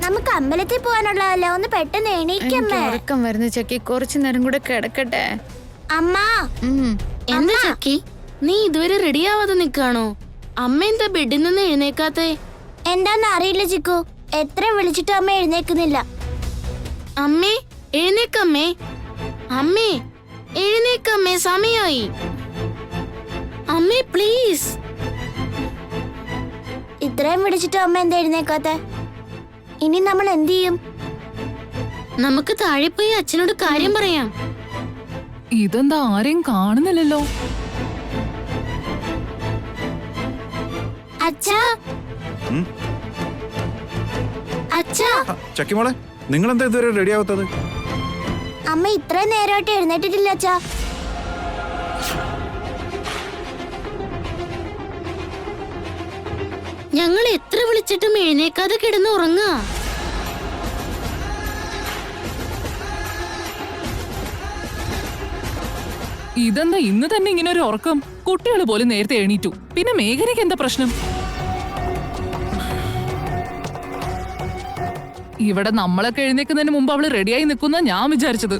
നമുക്ക് അമ്പലത്തിൽ പോകാനുള്ളതല്ലേ, ഒന്ന് പെട്ടെന്ന് എണീക്കമ്മേ. ഉറക്കം വരുന്ന ചക്കി, കുറച്ചു നേരം കൂടെ കിടക്കട്ടെ. അമ്മ എന്താ ചക്കി, നീ ഇതുവരെ റെഡിയാവാതെ നിക്കാണോ? അമ്മ എന്താ ബെഡിൽ നിന്ന് എഴുന്നേക്കാത്തെ? എന്താന്ന് അറിയില്ല ചിക്കു, എത്ര വിളിച്ചിട്ടും അമ്മ എഴുന്നേക്കുന്നില്ല. അമ്മേ എഴുന്നേക്കമ്മേ, അമ്മേ എഴുന്നേക്കമ്മേ, സമയായി. അമ്മേ പ്ലീസ്. ഇത്രയും വിളിച്ചിട്ടും അമ്മ എന്താ എഴുന്നേക്കാത്തെ? ഇനി നമ്മൾ എന്ത് ചെയ്യും? നമുക്ക് താഴെ പോയി അച്ഛനോട് കാര്യം പറയാം. ഇതെന്താ ആരെയും കാണുന്നില്ലല്ലോ? അച്ഛാ, അച്ഛാ. ചക്കിമോളെ, നിങ്ങൾ എന്താ ഇതുവരെ റെഡി ആവാത്തത്? അമ്മ ഇത്രയും നേരമായിട്ട് എഴുന്നേറ്റിട്ടില്ല അച്ഛാ. ഞങ്ങൾ എത്ര വിളിച്ചിട്ടും എഴുന്നേക്കാതെ കിടന്ന് ഉറങ്ങാ. ഇതെന്താ ഇന്ന് തന്നെ ഇങ്ങനെ ഒരു ഉറക്കം? കുട്ടികൾ പോലും നേരത്തെ എണീറ്റു, പിന്നെ മേഘനയ്ക്ക് എന്താ പ്രശ്നം? ഇവിടെ നമ്മളൊക്കെ എഴുന്നേക്കുന്നതിന് മുമ്പ് അവള് റെഡിയായി നിൽക്കുന്ന ഞാൻ വിചാരിച്ചത്.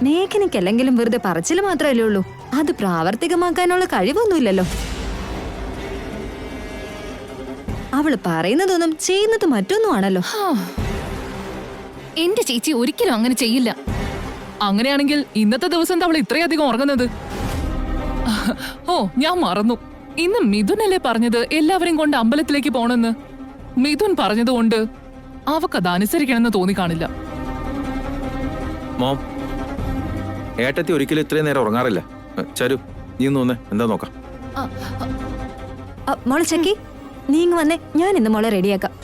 മേഘനയ്ക്കല്ലെങ്കിലും വെറുതെ പറച്ചില് മാത്രമല്ലേ ഉള്ളൂ, അത് പ്രാവർത്തികമാക്കാനുള്ള കഴിവൊന്നുമില്ലല്ലോ. അവള് പറയുന്നതൊന്നും ചെയ്യുന്നത് മറ്റൊന്നും ആണല്ലോ. എന്റെ ചേച്ചി ഒരിക്കലും അങ്ങനെ ചെയ്യില്ല. അങ്ങനെയാണെങ്കിൽ ഇന്നത്തെ ദിവസം എന്താ അവൾ ഇത്രയധികം ഉറങ്ങുന്നത്? ഓ, ഞാൻ മറന്നു. ഇന്ന് മിഥുനല്ലേ പറഞ്ഞത് എല്ലാവരെയും കൊണ്ട് അമ്പലത്തിലേക്ക് പോണെന്ന്? മിഥുൻ പറഞ്ഞതുകൊണ്ട് അവക്കത് അനുസരിക്കണമെന്ന് തോന്നിക്കാണില്ല. മോം, ഏട്ടത്തി ഒരിക്കലും ഇത്രയും നേരം ഉറങ്ങാറില്ല. ചരു, നീ ഒന്ന് എന്താ നോക്കാം. മോളെ ചക്കി, നീ ഇങ്ങ് വന്നേ, ഞാൻ ഇന്ന് മോളെ റെഡിയാക്കാം.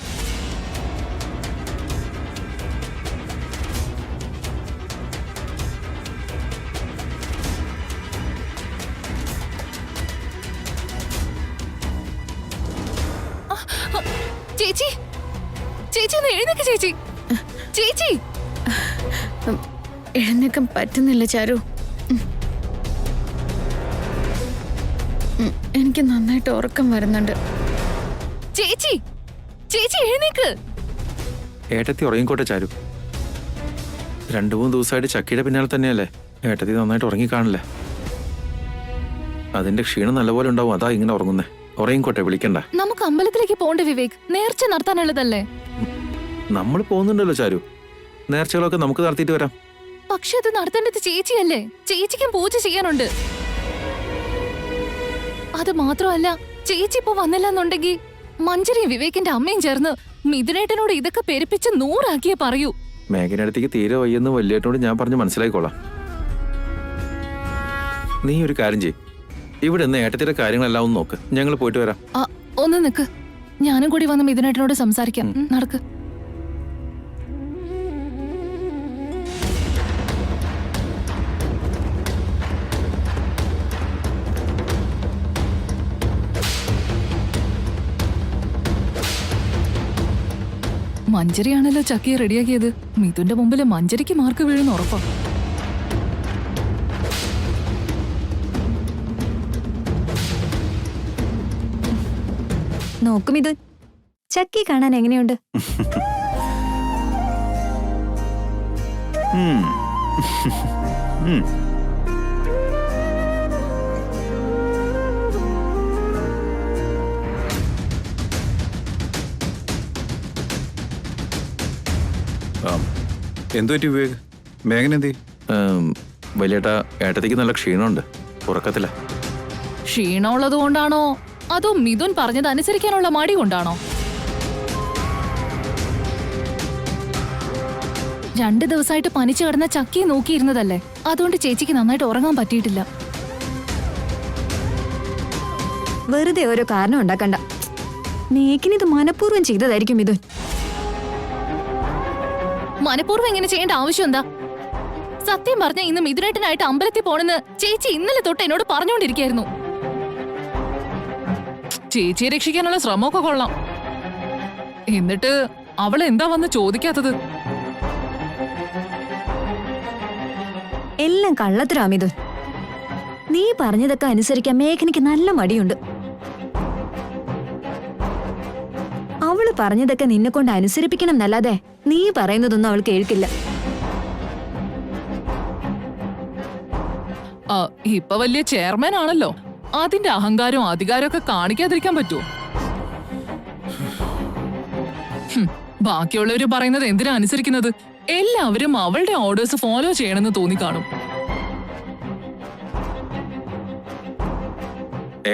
ചേച്ചി, ചേച്ചി ഒന്ന് എഴുന്നേക്ക് ചേച്ചി. ചേച്ചി, എഴുന്നേക്കാൻ പറ്റുന്നില്ല ചാരു. എനിക്ക് നന്നായിട്ട് ഉറക്കം വരുന്നുണ്ട്. ചേച്ചി, ചേച്ചി എഴുന്നേക്ക്. ഏട്ടത്തി ഉറങ്ങിക്കോട്ടെ ചാരു. 2-3 ദിവസമായിട്ട് ചക്കിയുടെ പിന്നാലെ തന്നെയല്ലേ. ഏട്ടത്തി നന്നായിട്ട് ഉറങ്ങിക്കാണില്ലേ. അതിന്റെ ക്ഷീണം നല്ലപോലെ ഉണ്ടാവും, അതാ ഇങ്ങനെ ഉറങ്ങുന്നേ. ഉറങ്ങിക്കോട്ടെ, വിളിക്കണ്ട. നമുക്ക് അമ്പലത്തിലേക്ക് പോണ്ടേ വിവേക്? നേർച്ച നടത്താനുള്ളതല്ലേ? നമ്മൾ പോകുന്നുണ്ടല്ലോ ചാരു, നേർച്ചകളൊക്കെ നമുക്ക് നടത്തിയിട്ട് വരാം. പക്ഷെ അത് നടത്തേണ്ടത് ചേച്ചിയല്ലേ? ചേച്ചിക്കും പൂജ ചെയ്യാനുണ്ട്. അത് മാത്രമല്ല, ചേച്ചി ഇപ്പൊ വന്നില്ലെന്നുണ്ടെങ്കിൽ മഞ്ജരിയും വിവേകിന്റെ അമ്മയും ചേർന്ന് മിഥുനേട്ടനോട് ഇതൊക്കെ പെരുപ്പിച്ച് 100 ആക്കിയേ പറയൂ. മേഘനടുത്തേക്ക് തീരെ വയ്യെന്ന് വലിയേട്ടനോട് ഞാൻ പറഞ്ഞ് മനസ്സിലായിക്കോളാം. നീ ഒരു കാര്യം ചെയ്യ്, ഇവിടെ നിന്ന് ഏട്ടത്തിന്റെ കാര്യങ്ങളെല്ലാം ഒന്ന് നോക്ക്. ഞങ്ങൾ പോയിട്ട് വരാം. ഒന്ന് നിക്ക്, ഞാനും കൂടി വന്ന് മിഥുനേട്ടനോട് സംസാരിക്കാം. നടക്ക്. മഞ്ജരിയാണല്ലോ ചക്കിയെ റെഡിയാക്കിയത്. മിഥുന്റെ മുമ്പില് മഞ്ജരിക്ക് മാർക്ക് വീഴുന്ന ഉറപ്പാ. നോക്കും മിഥുൻ, ചക്കി കാണാൻ എങ്ങനെയുണ്ട്? എന്തു പറ്റി വിവേക്? മേഘന എന്തി? വലിയേട്ടാ, ഏട്ടത്തേക്ക് നല്ല ക്ഷീണമുണ്ട്, ഉറക്കത്തില്ല. ക്ഷീണമുള്ളത് കൊണ്ടാണോ അതോ മിഥുൻ പറഞ്ഞത് അനുസരിക്കാനുള്ള മടി കൊണ്ടാണോ? 2 ദിവസമായിട്ട് പനിച്ചു കിടന്ന ചക്കിയെ നോക്കിയിരുന്നതല്ലേ, അതുകൊണ്ട് ചേച്ചിക്ക് നന്നായിട്ട് ഉറങ്ങാൻ പറ്റിയിട്ടില്ല. വെറുതെ ഓരോ കാരണം ഉണ്ടാക്കണ്ട. മേഘിനിത് മനഃപൂർവ്വം ചെയ്തതായിരിക്കും മിഥുൻ. മനഃപൂർവ്വം ഇങ്ങനെ ചെയ്യേണ്ട ആവശ്യം എന്താ? സത്യം പറഞ്ഞ ഇന്ന് മിഥുനേട്ടനായിട്ട് അമ്പലത്തിൽ പോണെന്ന് ചേച്ചി ഇന്നലെ തൊട്ട് എന്നോട് പറഞ്ഞുകൊണ്ടിരിക്കായിരുന്നു. ചേച്ചിയെ രക്ഷിക്കാനുള്ള ശ്രമമൊക്കെ കൊള്ളാം. എന്നിട്ട് അവൾ എന്താ വന്ന് ചോദിക്കാത്തത്? എല്ലാം കള്ളത്തരാ മിഥുൻ. നീ പറഞ്ഞതൊക്കെ അനുസരിക്കാൻ മേഘനയ്ക്ക് നല്ല മടിയുണ്ട്. അവള് പറഞ്ഞതൊക്കെ നിന്നെ കൊണ്ട് അനുസരിപ്പിക്കണം എന്നല്ലാതെ നീ പറയുന്നതൊന്നും അവൾ കേൾക്കില്ല. ഇപ്പൊ വലിയ ചെയർമാൻ ആണല്ലോ, അതിന്റെ അഹങ്കാരവും അധികാരവും ഒക്കെ കാണിക്കാതിരിക്കാൻ പറ്റുമോ? ബാക്കിയുള്ളവര് പറയുന്നത് എന്തിനാ അനുസരിക്കുന്നത്? എല്ലാവരും അവളുടെ ഓർഡേഴ്സ് ഫോളോ ചെയ്യണമെന്ന് തോന്നിക്കാണും.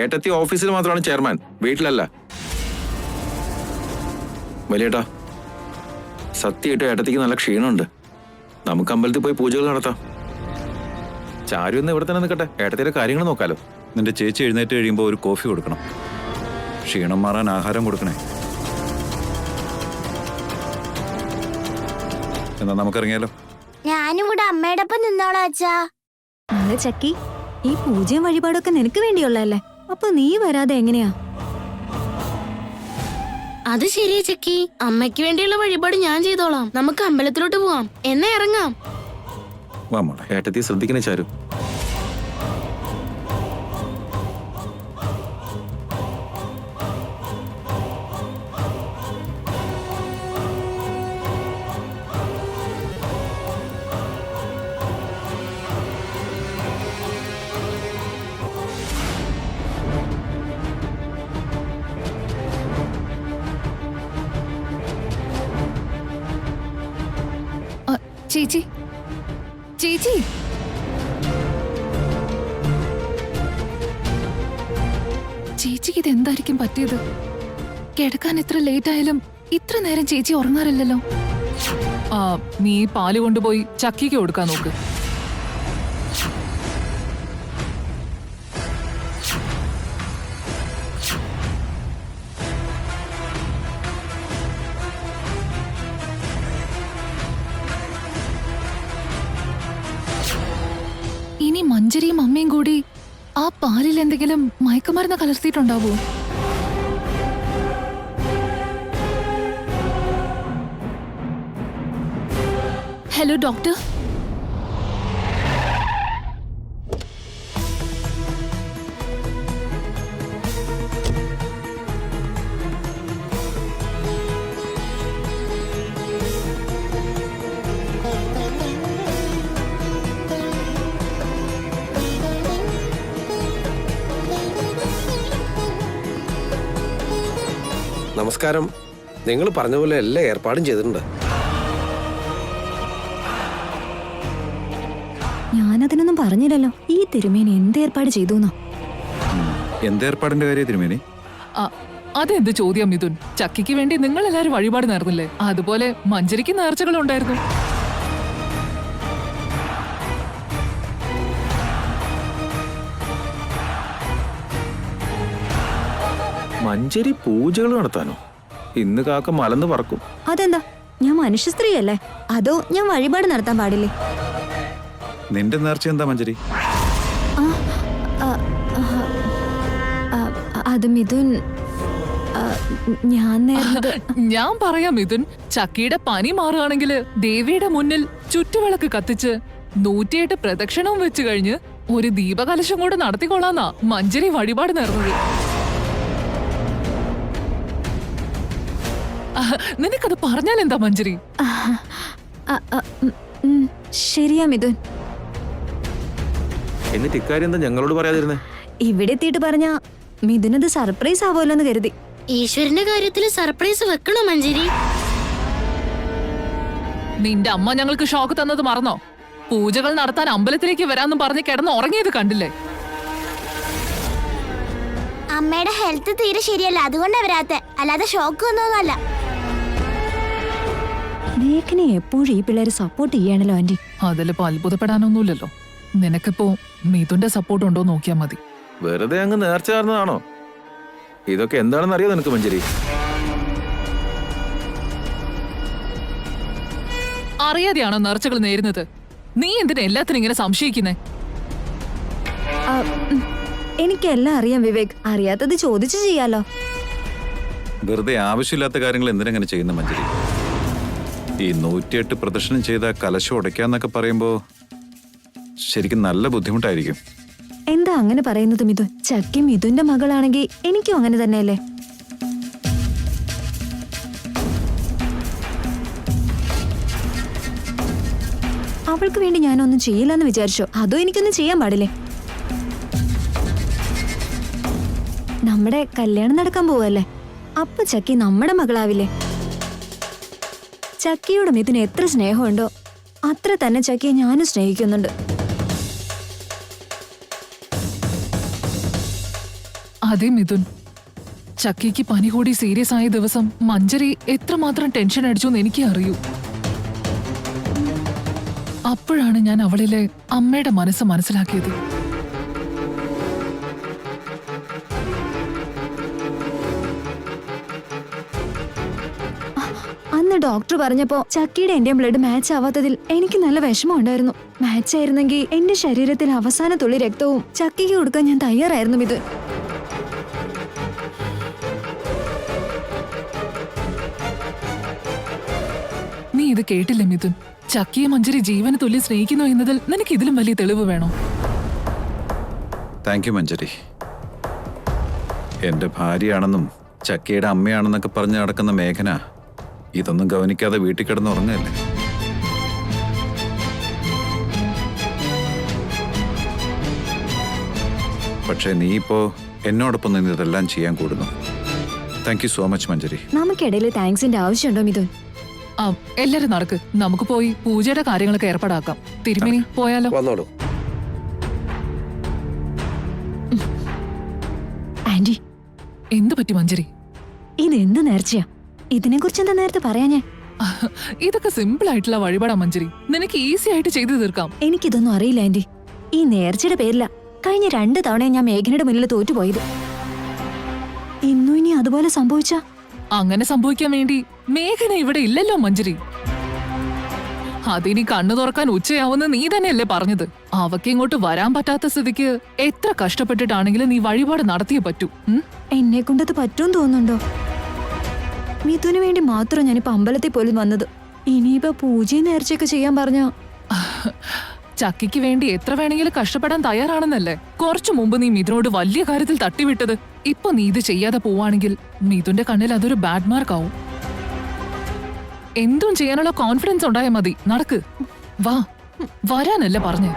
ഏട്ടത്തി ഓഫീസിൽ മാത്രമാണ് ചെയർമാൻ, വീട്ടിലല്ല. വലിയേട്ടാ, സത്യമായിട്ടും ഏട്ടത്തിക്ക് നല്ല ക്ഷീണമുണ്ട്. നമുക്ക് അമ്പലത്തിൽ പോയി പൂജകൾ നടത്താം. ചാരു ഒന്ന് ഇവിടെ തന്നെ നിൽക്കട്ടെ, ഏട്ടത്തിയുടെ കാര്യങ്ങൾ നോക്കാലോ. നിന്റെ ചേച്ചി എഴുന്നേറ്റ് കഴിയുമ്പോൾ ഒരു കോഫി കൊടുക്കണം. ക്ഷീണം മാറാൻ ആഹാരം കൊടുക്കണേ. എന്നാ നമുക്കിറങ്ങിയാലോ? ഞാനും കൂടെ അമ്മയുടെ ഒപ്പം നിന്നോളാം അച്ഛാ. അതെ ചക്കി, ഈ പൂജയും വഴിപാടൊക്കെ നിനക്ക് വേണ്ടിയുള്ളതല്ലേ, അപ്പൊ നീ വരാതെ എങ്ങനെയാ? അത് ശരിയാ ചക്കി, അമ്മയ്ക്ക് വേണ്ടിയുള്ള വഴിപാട് ഞാൻ ചെയ്തോളാം. നമുക്ക് അമ്പലത്തിലോട്ട് പോവാം. എന്നെ ഇറങ്ങാം. വാ മോളെ. ഏട്ടത്തി ശ്രദ്ധിക്കണേ ചാരു. ചേച്ചി ചേച്ചി ചേച്ചിക്ക് ഇത് എന്തായിരിക്കും പറ്റിയത്? കിടക്കാൻ എത്ര ലേറ്റ് ആയാലും ഇത്ര നേരം ചേച്ചി ഉറങ്ങാറില്ലല്ലോ. നീ പാല് കൊണ്ടുപോയി ചക്കിക്ക് കൊടുക്കാൻ നോക്ക്. ഇനി മഞ്ജരിയും അമ്മയും കൂടി ആ പാലിൽ എന്തെങ്കിലും മയക്കുമരുന്ന് കലർത്തിയിട്ടുണ്ടാവോ? Hello doctor. നമസ്കാരം. നിങ്ങൾ പറഞ്ഞ പോലെ എല്ലാ ഏർപ്പാടും ചെയ്തിട്ടുണ്ട്. ഞാനതിനൊന്നും പറഞ്ഞില്ലല്ലോ. ഈ തിരുമേനി എന്ത് ഏർപ്പാട് ചെയ്തു? എന്തേർപ്പാടിന്റെ കാര്യം തിരുമേനി? അതെന്ത് ചോദ്യം മിഥുൻ? ചക്കിക്ക് വേണ്ടി നിങ്ങൾ എല്ലാരും വഴിപാട് നേർന്നില്ലേ, അതുപോലെ മഞ്ജരിക്ക് നേർച്ചകൾ ഉണ്ടായിരുന്നു. മഞ്ജരി പൂജകൾ നടത്താനോ? ഇന്ന് കാക്ക മലന്ന് പറക്കും. അതെന്താ, ഞാൻ മനുഷ്യ സ്ത്രീയല്ലേ? അതോ ഞാൻ വഴിപാട് നടത്താൻ പാടില്ലേ? നിന്റെ നേർച്ച എന്താ മഞ്ജരി? അത് മിഥുൻ, ഞാൻ നേർന്നത്. ഞാൻ പറയാം മിഥുൻ, ചക്കിയുടെ പനി മാറുകയാണെങ്കിൽ ദേവിയുടെ മുന്നിൽ ചുറ്റുവിളക്ക് കത്തിച്ച് 108 പ്രദക്ഷിണവും വെച്ച് കഴിഞ്ഞ് ഒരു ദീപകലശം കൂടെ നടത്തിക്കൊള്ളാന്നാ മഞ്ജരി വഴിപാട് നേർന്നത്. നിനക്കത് പറഞ്ഞാൽ എന്താ മഞ്ജരി? ശരിയാ മിഥുൻ. എന്നിട്ട് ഇക്കാര്യം എന്താ ഞങ്ങളോട് പറയാതിരുന്നേ? ഇവിടെ എത്തിയിട്ട് പറഞ്ഞ മിഥുനത് സർപ്രൈസ് ആവുമല്ലോ എന്ന് കരുതി. ഈശ്വരന്റെ കാര്യത്തിൽ സർപ്രൈസ് വെക്കണോ മഞ്ജരി? നിന്റെ അമ്മ ഞങ്ങൾക്ക് ഷോക്ക് തന്നത് മറന്നോ? പൂജകൾ നടത്താൻ അമ്പലത്തിലേക്ക് വരാന്നും പറഞ്ഞ് കിടന്ന് ഉറങ്ങിയത് കണ്ടില്ലേ? അമ്മയുടെ ഹെൽത്ത് തീരെ ശരിയല്ല, അതുകൊണ്ടാ വരാത്തെ, അല്ലാതെ ഷോക്ക് ഒന്നൊന്നുമല്ല. മേഘനെ എപ്പോഴും ഈ പിള്ളേര് സപ്പോർട്ട് ചെയ്യണല്ലോ ആന്റി. അതിലിപ്പോ അത്ഭുതപ്പെടാനൊന്നുമില്ലല്ലോ. നിനക്കിപ്പോ മിഥുന്റെ സപ്പോർട്ട് ഉണ്ടോ നോക്കിയാ മതി. വെറുതെ അങ്ങ് നേർച്ച ചേർന്നതാണോ? ഇതൊക്കെ എന്താണെന്ന് അറിയോ നിനക്ക് മഞ്ജരി? അറിയാതെയാണോ നേർച്ചകൾ നേരുന്നത്? നീ എന്തിനാ എല്ലാത്തിനും ഇങ്ങനെ സംശയിക്കുന്നേ? എനിക്കെല്ലാം അറിയാം വിവേക്, അറിയാത്തത് ചോദിച്ചു ചെയ്യാലോ. വെറുതെ ആവശ്യമില്ലാത്ത കാര്യങ്ങൾ എന്തിനങ്ങനെ ചെയ്യുന്ന മഞ്ജരി? ഈ 108 പ്രദക്ഷിണം ചെയ്ത കലശം ഉടയ്ക്കാന്നൊക്കെ പറയുമ്പോ ശരിക്കും നല്ല ബുദ്ധിമുട്ടായിരിക്കും. എന്താ അങ്ങനെ പറയുന്നത് മിഥുൻ? ചക്കി മിഥുന്റെ മകളാണെങ്കിൽ എനിക്കും അങ്ങനെ തന്നെയല്ലേ? അവൾക്ക് വേണ്ടി ഞാനൊന്നും ചെയ്യില്ലെന്ന് വിചാരിച്ചോ? അതോ എനിക്കൊന്നും ചെയ്യാൻ പാടില്ലേ? നമ്മുടെ കല്യാണം നടക്കാൻ പോവല്ലേ, അപ്പൊ ചക്കി നമ്മുടെ മകളാവില്ലേ? ചക്കിയോട് മിഥുന് എത്ര സ്നേഹമുണ്ടോ അത്ര തന്നെ ചക്കിയെ ഞാനും സ്നേഹിക്കുന്നുണ്ട്. അതെ മിഥുൻ, ചക്കിക്ക് പനി കൂടി സീരിയസ് ആയ ദിവസം മഞ്ജരി എത്രമാത്രം ടെൻഷൻ അടിച്ചു എന്ന് എനിക്ക് അറിയൂ. അപ്പോഴാണ് ഞാൻ അവളിലെ അമ്മയുടെ മനസ്സ് മനസ്സിലാക്കിയത്. അന്ന് ഡോക്ടർ പറഞ്ഞപ്പോ ചക്കിയുടെ എന്റെ ബ്ലഡ് മാച്ച് ആവാത്തതിൽ എനിക്ക് നല്ല വിഷമം ഉണ്ടായിരുന്നു. മാച്ച് ആയിരുന്നെങ്കിൽ എന്റെ ശരീരത്തിൽ അവസാന തുള്ളി രക്തവും ചക്കിക്ക് കൊടുക്കാൻ ഞാൻ തയ്യാറായിരുന്നു മിഥുൻ. നീ ഇത് കേട്ടില്ല മിഥുൻ? ചക്കിയെ മഞ്ജരി ജീവന് തുല്യം സ്നേഹിക്കുന്നു എന്നതിൽ നിനക്ക് ഇതിലും വലിയ തെളിവ് വേണോ? താങ്ക് യു മഞ്ജരി. എന്റെ ഭാര്യയാണെന്നും ചക്കയുടെ അമ്മയാണെന്നൊക്കെ പറഞ്ഞ് നടക്കുന്ന മേഘന ഇതൊന്നും ഗവനിക്കാതെ വീട്ടിൽ കിടന്ന് ഉറങ്ങല്ലേ. പക്ഷെ നീ ഇപ്പോ എന്നോടൊപ്പം നിന്ന് ഇതെല്ലാം ചെയ്യാൻ കൂടുന്നു. താങ്ക് യു സോ മച്ച് മഞ്ജരി. നമുക്കിടയിൽ താങ്ക്സിന്റെ ആവശ്യമുണ്ടോ മിഥുൻ? ആ, എല്ലാരും നടക്ക്, നമുക്ക് പോയി പൂജയുടെ കാര്യങ്ങളൊക്കെ ഏർപ്പാടാക്കാം. തിരുമേനി പോയാലോ? വന്നോളൂ. ആന്റി, എന്തു പറ്റി മഞ്ജരി? ഇതെന്ത് നേർച്ചയാ? ഇതിനെ കുറിച്ച് എന്താ നേരത്തെ പറയാഞ്ഞേ? ഇതൊക്കെ സിമ്പിൾ ആയിട്ടുള്ള വഴിപാടാ മഞ്ജരി, നിനക്ക് ഈസി ആയിട്ട് ചെയ്തു തീർക്കാം. എനിക്കിതൊന്നും അറിയില്ല ആന്റി. ഈ നേർച്ചയുടെ പേരില കഴിഞ്ഞ 2 തവണ ഞാൻ മേഘനയുടെ മുന്നിൽ തോറ്റുപോയത്. ഇന്നും ഇനി അതുപോലെ സംഭവിച്ച? അങ്ങനെ സംഭവിക്കാൻ വേണ്ടി മേഘന ഇവിടെ ഇല്ലല്ലോ മഞ്ജരി. അതിനി കണ്ണു തുറക്കാൻ ഉച്ചയാവുന്ന നീ തന്നെയല്ലേ പറഞ്ഞത്? അവക്ക് ഇങ്ങോട്ട് വരാൻ പറ്റാത്ത സ്ഥിതിക്ക് എത്ര കഷ്ടപ്പെട്ടിട്ടാണെങ്കിലും നീ വഴിപാട് നടത്തിയേ പറ്റൂ. എന്നെ കൊണ്ടത് പറ്റുമെന്ന് തോന്നുന്നുണ്ടോ? മിഥുന് വേണ്ടി മാത്രം ഞാനിപ്പോ അമ്പലത്തിൽ പോലും വന്നത്. ഇനിയിപ്പോ പൂജയും നേർച്ചയൊക്കെ ചെയ്യാൻ പറഞ്ഞ ചക്കിക്ക് വേണ്ടി എത്ര വേണമെങ്കിലും കഷ്ടപ്പെടാൻ തയ്യാറാണെന്നല്ലേ കുറച്ചു മുമ്പ് നീ മിഥുനോട് വലിയ കാര്യത്തിൽ തട്ടിവിട്ടത്? ഇപ്പൊ നീ ഇത് ചെയ്യാതെ പോവാണെങ്കിൽ മിഥുന്റെ കണ്ണിൽ അതൊരു ബാഡ് മാർക്ക് ആവും. എന്തും ചെയ്യാനുള്ള കോൺഫിഡൻസ് ഉണ്ടായാൽ മതി. നടക്ക്, വാ. വരാനല്ലേ പറഞ്ഞേ?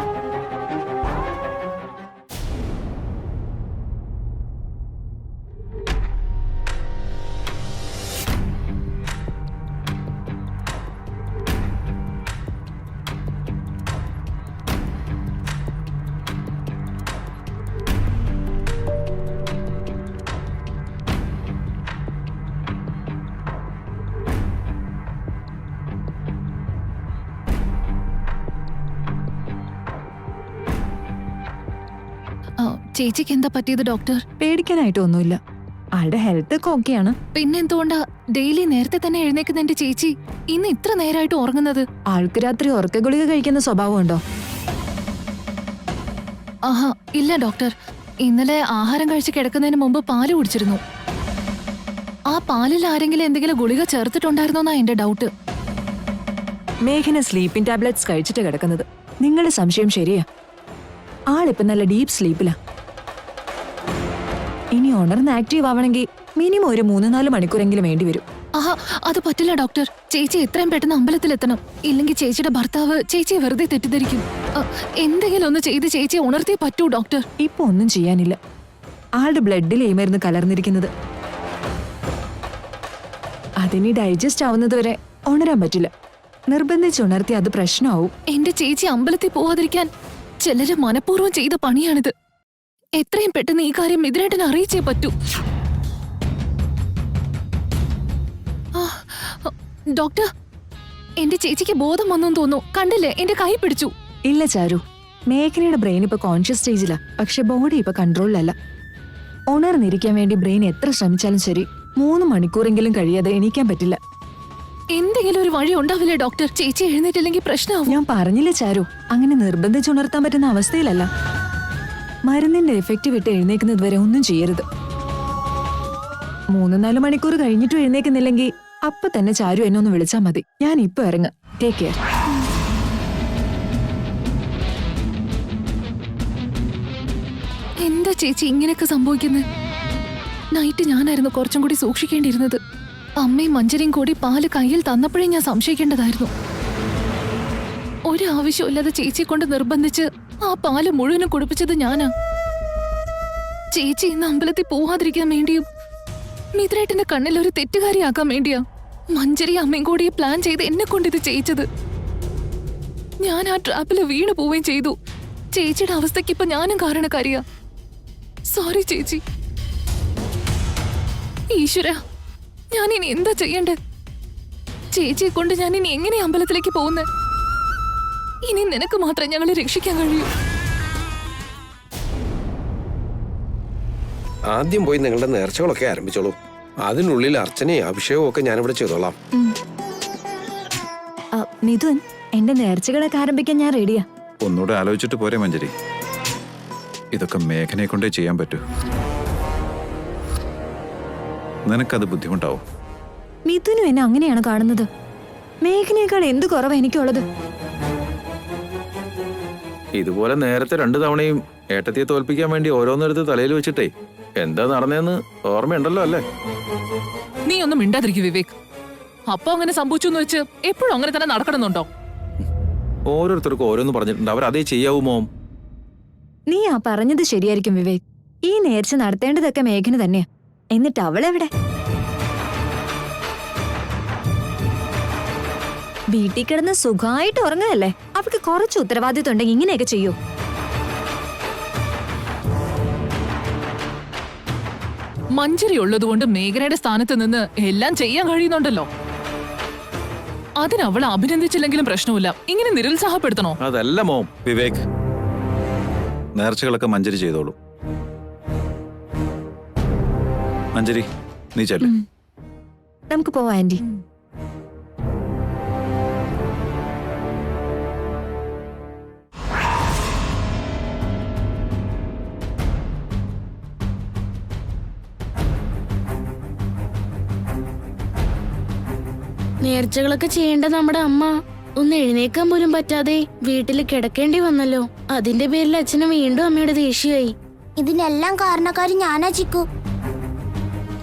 ചേച്ചിക്ക് എന്താ പറ്റിയത് ഡോക്ടർ? പേടിക്കാനായിട്ടൊന്നുമില്ല. ആളുടെ ഹെൽത്ത് ഒക്കെ ഓക്കെയാണ്. പിന്നെന്തുകൊണ്ടാ ഡെയിലി നേരത്തെ തന്നെ എഴുന്നേക്കുന്ന എന്റെ ചേച്ചി ഇന്ന് ഇത്ര നേരമായിട്ട് ഉറങ്ങുന്നത്? ആൾക്ക് രാത്രി ഉറക്ക ഗുളിക കഴിക്കുന്ന സ്വഭാവമുണ്ടോ? ആഹാ, ഇല്ല ഡോക്ടർ. ഇന്നലെ ആഹാരം കഴിച്ച് കിടക്കുന്നതിന് മുമ്പ് പാല് കുടിച്ചിരുന്നു. ആ പാലിൽ ആരെങ്കിലും എന്തെങ്കിലും ഗുളിക ചേർത്തിട്ടുണ്ടായിരുന്നോന്നാ എന്റെ ഡൗട്ട്. മേഘന സ്ലീപ്പിംഗ് ടാബ്ലറ്റ്സ് കഴിച്ചിട്ട് കിടക്കുന്നത്. നിങ്ങളുടെ സംശയം ശരിയാ. ആളിപ്പോ നല്ല ഡീപ് സ്ലീപ്പിലാ. ഇനി ഉണർന്ന് ആക്റ്റീവ് ആവണമെങ്കിൽ മിനിമം ഒരു 3-4 മണിക്കൂറെങ്കിലും വേണ്ടി വരും. ആഹാ, അത് പറ്റില്ല ഡോക്ടർ. ചേച്ചി എത്രയും പെട്ടെന്ന് അമ്പലത്തിലെത്തണം. ഇല്ലെങ്കിൽ ചേച്ചിയുടെ ഭർത്താവ് ചേച്ചിയെ വെറുതെ തെറ്റിദ്ധരിക്കും. എന്തെങ്കിലും ഒന്ന് ചെയ്ത് ചേച്ചിയെ ഉണർത്തിയേ പറ്റൂ ഡോക്ടർ. ഇപ്പൊ ഒന്നും ചെയ്യാനില്ല. ആളുടെ ബ്ലഡിൽ ഈ മരുന്ന് കലർന്നിരിക്കുന്നത്. അതിനി ഡൈജസ്റ്റ് ആവുന്നത് വരെ ഉണരാൻ പറ്റില്ല. നിർബന്ധിച്ച് ഉണർത്തി അത് പ്രശ്നമാവും. എന്റെ ചേച്ചി അമ്പലത്തിൽ പോവാതിരിക്കാൻ ചിലര് മനഃപൂർവ്വം ചെയ്ത പണിയാണിത്. എത്രയും പെട്ടെന്ന് ഈ കാര്യം മിഥുനേട്ടനെ അറിയിച്ചേ പറ്റൂ. ഡോക്ടർ, എന്റെ ചേച്ചിക്ക് ബോധം വന്നു തോന്നുന്നു. കണ്ടില്ലേ, എന്റെ കൈ പിടിച്ചു. ഇല്ല ചാരു, മേഘനയുടെ ബ്രെയിൻ ഇപ്പൊ കോൺഷ്യസ് സ്റ്റേജിലാ. പക്ഷെ ബോഡി ഇപ്പൊ കൺട്രോളിലല്ല. ഉണർന്നിരിക്കാൻ വേണ്ടി ബ്രെയിൻ എത്ര ശ്രമിച്ചാലും ശരി 3 മണിക്കൂറെങ്കിലും കഴിയാതെ എണീക്കാൻ പറ്റില്ല. എന്തെങ്കിലും ഒരു വഴി ഉണ്ടാവില്ലേ ഡോക്ടർ? ചേച്ചി എഴുന്നേറ്റില്ലെങ്കിൽ പ്രശ്നമാവും. ഞാൻ പറഞ്ഞില്ലേ ചാരു, അങ്ങനെ നിർബന്ധിച്ച് ഉണർത്താൻ പറ്റുന്ന അവസ്ഥയിലല്ല. മരുന്നിന്റെ എഫക്റ്റ് വിട്ട് എഴുന്നേക്കുന്നത് വരെ ഒന്നും ചെയ്യരുത്. 3-4 മണിക്കൂർ കഴിഞ്ഞിട്ടും എഴുന്നേക്കുന്നില്ലെങ്കിൽ അപ്പൊ തന്നെ ചാരു എന്നെ ഒന്ന് വിളിച്ചാൽ മതി. ഞാൻ ഇപ്പൊ ഇറങ്ങാം. Take care. എന്താ ചേച്ചി ഇങ്ങനെയൊക്കെ സംഭവിക്കുന്നത്? നൈറ്റ് ഞാനായിരുന്നു കുറച്ചും കൂടി സൂക്ഷിക്കേണ്ടിയിരുന്നത്. അമ്മയും മഞ്ജരിയും കൂടി പാല് കയ്യിൽ തന്നപ്പോഴേ ഞാൻ സംശയിക്കേണ്ടതായിരുന്നു. ഒരാവശ്യമില്ലാതെ ചേച്ചിയെ കൊണ്ട് നിർബന്ധിച്ച് ആ പാല് മുഴുവനും കുടിപ്പിച്ചത് ഞാനാ. ചേച്ചി ഇന്ന് അമ്പലത്തിൽ പോവാതിരിക്കാൻ വേണ്ടിയും മിത്രേട്ടന്റെ കണ്ണിൽ ഒരു തെറ്റുകാരിയാക്കാൻ വേണ്ടിയാ മഞ്ജരി അമ്മയും കൂടി ഈ പ്ലാൻ ചെയ്ത് എന്നെ കൊണ്ട് ഇത് ചെയ്യിച്ചത്. ഞാൻ ആ ട്രാപ്പില് വീണു പോവുകയും ചെയ്തു. ചേച്ചിയുടെ അവസ്ഥയ്ക്ക് ഇപ്പൊ ഞാനും കാരണക്കാരിയാ. സോറി ചേച്ചി. ഈശ്വര, ഞാൻ ഇനി എന്താ ചെയ്യണ്ടേ? ചേച്ചിയെ കൊണ്ട് ഞാൻ ഇനി എങ്ങനെ അമ്പലത്തിലേക്ക് പോകുന്നേ? ഇനി നിനക്ക് മാത്രമേ ഞങ്ങളെ രക്ഷിക്കാൻ കഴിയൂ. ആദ്യം പോയി നിങ്ങളുടെ നേർച്ചകളൊക്കെ ആരംഭിച്ചോളൂ. അതിനുള്ളിൽ അർച്ചനയും അഭിഷേകവും ഒക്കെ ഞാനിവിടെ ചെയ്തോളാം. മിഥുൻ, എന്റെ നേർച്ചകളൊക്കെ ആരംഭിക്കാൻ ഞാൻ റെഡിയാ. ഒന്നുകൂടെ ആലോചിച്ചിട്ട് പോരെ മഞ്ജരി. ഇതൊക്കെ മേഘനയെ കൊണ്ടേ ചെയ്യാൻ പറ്റൂ. നിനക്കത് ബുദ്ധിമുട്ടാവും. മിഥുനും എന്നെ അങ്ങനെയാണ് കാണുന്നത്. മേഘനേക്കാൾ എന്ത് കുറവാ എനിക്കുള്ളത്? ഇതുപോലെ നേരത്തെ 2 തവണയും ഏട്ടത്തിയെ തോൽപ്പിക്കാൻ വേണ്ടി ഓരോന്നെടുത്ത് തലയിൽ വെച്ചിട്ടേ എന്താ നടന്നതെന്ന് ഓർമ്മയുണ്ടല്ലോ അല്ലേ? നീ ഒന്നും മിണ്ടാതിരിക്കും വിവേക്. അപ്പൊ അങ്ങനെ സംഭവിച്ചു എന്ന് വെച്ച് എപ്പോഴും അങ്ങനെ തന്നെ നടക്കണമെന്നുണ്ടോ? ഓരോരുത്തർക്കും ഓരോന്ന് പറഞ്ഞിട്ടുണ്ട്, അവർ അതേ ചെയ്യാവൂ മോം. നീ ആ പറഞ്ഞത് ശരിയായിരിക്കും വിവേക്. ഈ നേർച്ച നടത്തേണ്ടതൊക്കെ മേഘന തന്നെയാ. എന്നിട്ട് അവളെവിടെ? വീട്ടിൽ കിടന്ന് സുഖമായിട്ട് ഉറങ്ങുകയല്ലേ? അവൾക്ക് കുറച്ച് ഉത്തരവാദിത്വം ഉണ്ടെങ്കിൽ ഇങ്ങനെയൊക്കെ ചെയ്യൂ. മഞ്ജരി ഉള്ളതുകൊണ്ട് മേഘനയുടെ സ്ഥാനത്ത് നിന്ന് എല്ലാം ചെയ്യാൻ കഴിയുന്നുണ്ടല്ലോ. അതിനവളെ അഭിനന്ദിച്ചില്ലെങ്കിലും പ്രശ്നമില്ല. ഇങ്ങനെ നിരുത്സാഹപ്പെടുത്തണോ? അതല്ല മോം. വിവേക്, നേർച്ചകളൊക്കെ മഞ്ജരി ചെയ്തോളൂ. മഞ്ജരി, നീ ചെല്ല്. നമുക്ക് പോവാം ആന്റി. നേർച്ചകളൊക്കെ ചെയ്യേണ്ട നമ്മുടെ അമ്മ ഒന്ന് എഴുന്നേക്കാൻ പോലും പറ്റാതെ വീട്ടിൽ കിടക്കേണ്ടി വന്നല്ലോ. അതിന്റെ പേരിൽ അച്ഛന് വീണ്ടും അമ്മയുടെ ദേഷ്യമായി. ഇതിനെല്ലാം കാരണക്കാരി ഞാനാ ചിക്കു.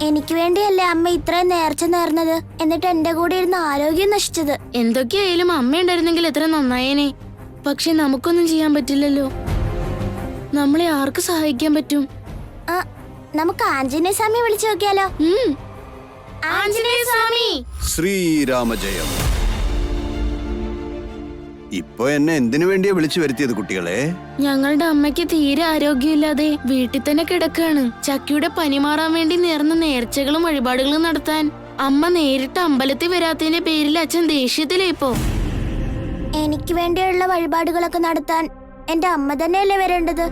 എനിക്ക് വേണ്ടിയല്ലേ അമ്മ ഇത്രയും നേർച്ച നേർന്നത്. എന്നിട്ട് എന്റെ കൂടെ ഇരുന്ന് ആരോഗ്യം നശിച്ചത്. എന്തൊക്കെയായാലും അമ്മ ഉണ്ടായിരുന്നെങ്കിൽ എത്ര നന്നായേനെ. പക്ഷെ നമുക്കൊന്നും ചെയ്യാൻ പറ്റില്ലല്ലോ. നമ്മളെ ആർക്ക് സഹായിക്കാൻ പറ്റും? ആ, നമുക്ക് ആഞ്ജനേയ സ്വാമി വിളിച്ചു നോക്കിയാലോ? ആഞ്ജനേയ സ്വാമി, ശ്രീരാമജയം. ഇപ്പൊ എന്നെ എന്തിനു വേണ്ടിയാ വിളിച്ചു വരുത്തിയത് കുട്ടികളെ? ഞങ്ങളുടെ അമ്മയ്ക്ക് തീരെ ആരോഗ്യമില്ലാതെ വീട്ടിൽ തന്നെ കിടക്കാണ്. ചക്കിയുടെ പനി മാറാൻ വേണ്ടി നേർന്ന നേർച്ചകളും വഴിപാടുകളും നടത്താൻ അമ്മ നേരിട്ട് അമ്പലത്തിൽ വരാത്തതിന്റെ പേരിൽ അച്ഛൻ ദേഷ്യത്തിലായിപ്പോ. എനിക്ക് വേണ്ടിയുള്ള വഴിപാടുകളൊക്കെ നടത്താൻ എന്റെ അമ്മ തന്നെയല്ലേ വരേണ്ടത്.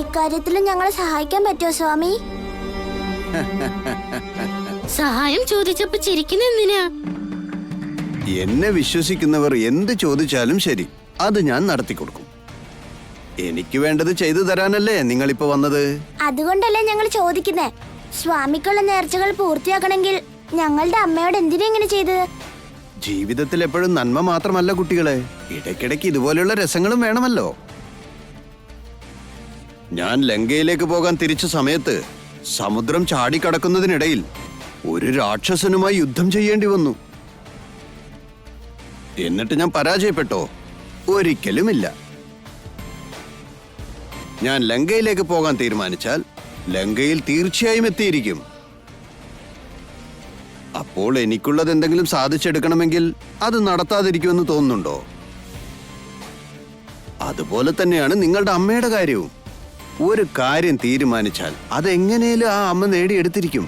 ഇക്കാര്യത്തിൽ ഞങ്ങളെ സഹായിക്കാൻ പറ്റുമോ സ്വാമി? സഹായം ചോദിച്ചപ്പോ ചിരിക്കുന്ന എന്തിനാ? എന്നെ വിശ്വസിക്കുന്നവർ എന്ത് ചോദിച്ചാലും ശരി, അത് ഞാൻ നടത്തിക്കൊടുക്കും. എനിക്ക് വേണ്ടത് ചെയ്തു തരാനല്ലേ നിങ്ങളിപ്പോ വന്നത്? അതുകൊണ്ടല്ലേ ഞങ്ങൾ ചോദിക്കുന്നേ. സ്വാമിക്കുള്ള നേർച്ചകൾ പൂർത്തിയാക്കണമെങ്കിൽ ഞങ്ങളുടെ അമ്മയോട് എന്തിനാ ഇങ്ങനെ ചെയ്തത്? ജീവിതത്തിൽ എപ്പോഴും നന്മ മാത്രമല്ല കുട്ടികളെ, ഇടയ്ക്കിടയ്ക്ക് ഇതുപോലെയുള്ള രസങ്ങളും വേണമല്ലോ. ഞാൻ ലങ്കയിലേക്ക് പോകാൻ തിരിച്ച സമയത്ത് സമുദ്രം ചാടിക്കടക്കുന്നതിനിടയിൽ ഒരു രാക്ഷസനുമായി യുദ്ധം ചെയ്യേണ്ടി വന്നു. എന്നിട്ട് ഞാൻ പരാജയപ്പെട്ടോ? ഒരിക്കലുമില്ല. ഞാൻ ലങ്കയിലേക്ക് പോകാൻ തീരുമാനിച്ചാൽ ലങ്കയിൽ തീർച്ചയായും എത്തിയിരിക്കും. അപ്പോൾ എനിക്കുള്ളത് എന്തെങ്കിലും സാധിച്ചെടുക്കണമെങ്കിൽ അത് നടത്താതിരിക്കുമെന്ന് തോന്നുന്നുണ്ടോ? അതുപോലെ തന്നെയാണ് നിങ്ങളുടെ അമ്മയുടെ കാര്യവും. ഒരു കാര്യം തീരുമാനിച്ചാൽ അതെങ്ങനെയും ആ അമ്മ നേടിയെടുത്തിരിക്കും.